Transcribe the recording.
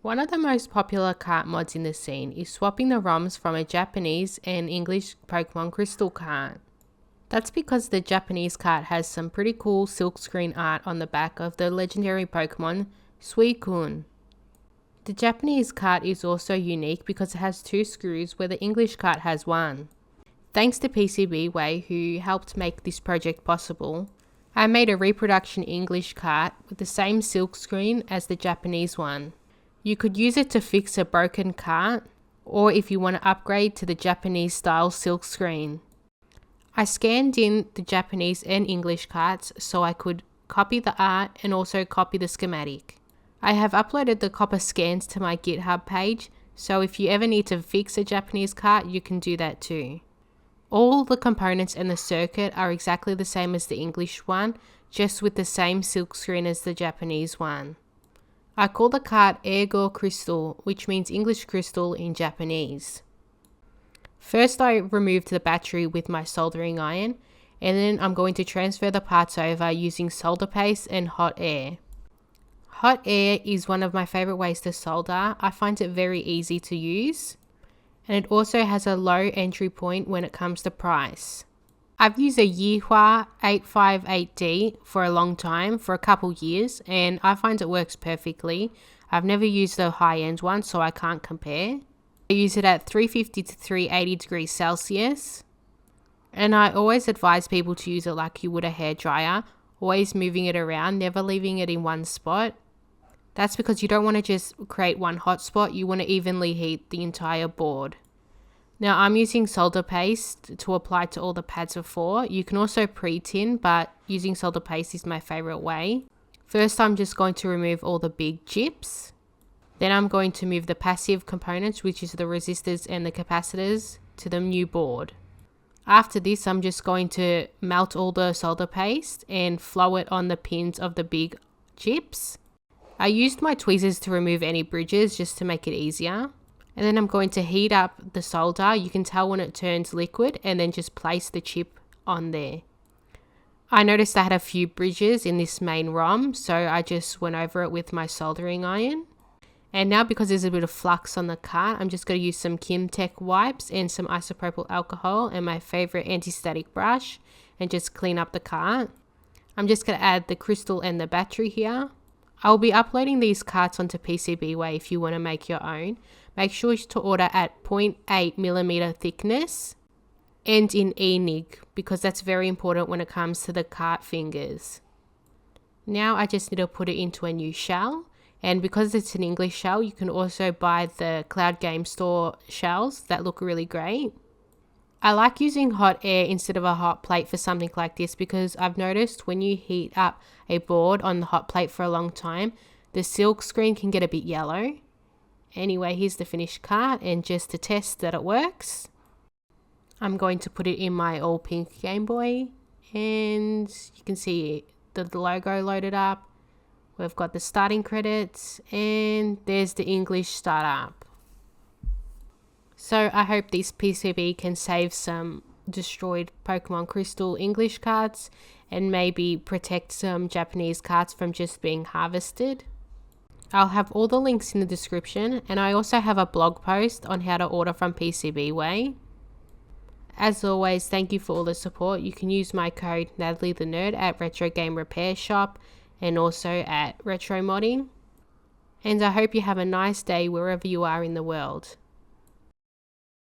One of the most popular cart mods in the scene is swapping the ROMs from a Japanese and English Pokemon Crystal cart. That's because the Japanese cart has some pretty cool silkscreen art on the back of the legendary Pokemon Suicune. The Japanese cart is also unique because it has 2 screws where the English cart has 1. Thanks to PCB Way, who helped make this project possible, I made a reproduction English cart with the same silkscreen as the Japanese one. You could use it to fix a broken cart, or if you want to upgrade to the Japanese style silkscreen. I scanned in the Japanese and English carts so I could copy the art and also copy the schematic. I have uploaded the copper scans to my GitHub page, so if you ever need to fix a Japanese cart, you can do that too. All the components and the circuit are exactly the same as the English one, just with the same silkscreen as the Japanese one. I call the cart Eigo Crystal, which means English crystal in Japanese. First, I removed the battery with my soldering iron, and then I'm going to transfer the parts over using solder paste and hot air. Hot air is one of my favorite ways to solder. I find it very easy to use, and it also has a low entry point when it comes to price. I've used a Yihua 858D for a long time, for a couple years, and I find it works perfectly. I've never used the high-end one, so I can't compare. I use it at 350 to 380 degrees Celsius, and I always advise people to use it like you would a hairdryer, always moving it around, never leaving it in one spot. That's because you don't want to just create one hot spot, you want to evenly heat the entire board. Now I'm using solder paste to apply to all the pads before. You can also pre-tin, but using solder paste is my favorite way. First I'm just going to remove all the big chips. Then I'm going to move the passive components, which is the resistors and the capacitors, to the new board. After this I'm just going to melt all the solder paste and flow it on the pins of the big chips. I used my tweezers to remove any bridges just to make it easier. And then I'm going to heat up the solder. You can tell when it turns liquid, and then just place the chip on there. I noticed I had a few bridges in this main ROM, so I just went over it with my soldering iron. And now because there's a bit of flux on the cart, I'm just going to use some Kimtech wipes and some isopropyl alcohol and my favorite anti-static brush and just clean up the cart. I'm just going to add the crystal and the battery here. I'll be uploading these carts onto PCB Way if you want to make your own. Make sure to order at 0.8mm thickness and in ENIG, because that's very important when it comes to the cart fingers. Now I just need to put it into a new shell, and because it's an English shell, you can also buy the Cloud Game Store shells that look really great. I like using hot air instead of a hot plate for something like this because I've noticed when you heat up a board on the hot plate for a long time, the silk screen can get a bit yellow. Anyway, here's the finished cart, and just to test that it works, I'm going to put it in my all pink Game Boy, and you can see the logo loaded up. We've got the starting credits, and there's the English startup. So I hope this PCB can save some destroyed Pokemon Crystal English cards and maybe protect some Japanese cards from just being harvested. I'll have all the links in the description, and I also have a blog post on how to order from PCB Way. As always, thank you for all the support. You can use my code NatalieTheNerd at Retro Game Repair Shop and also at Retro Modding. And I hope you have a nice day wherever you are in the world.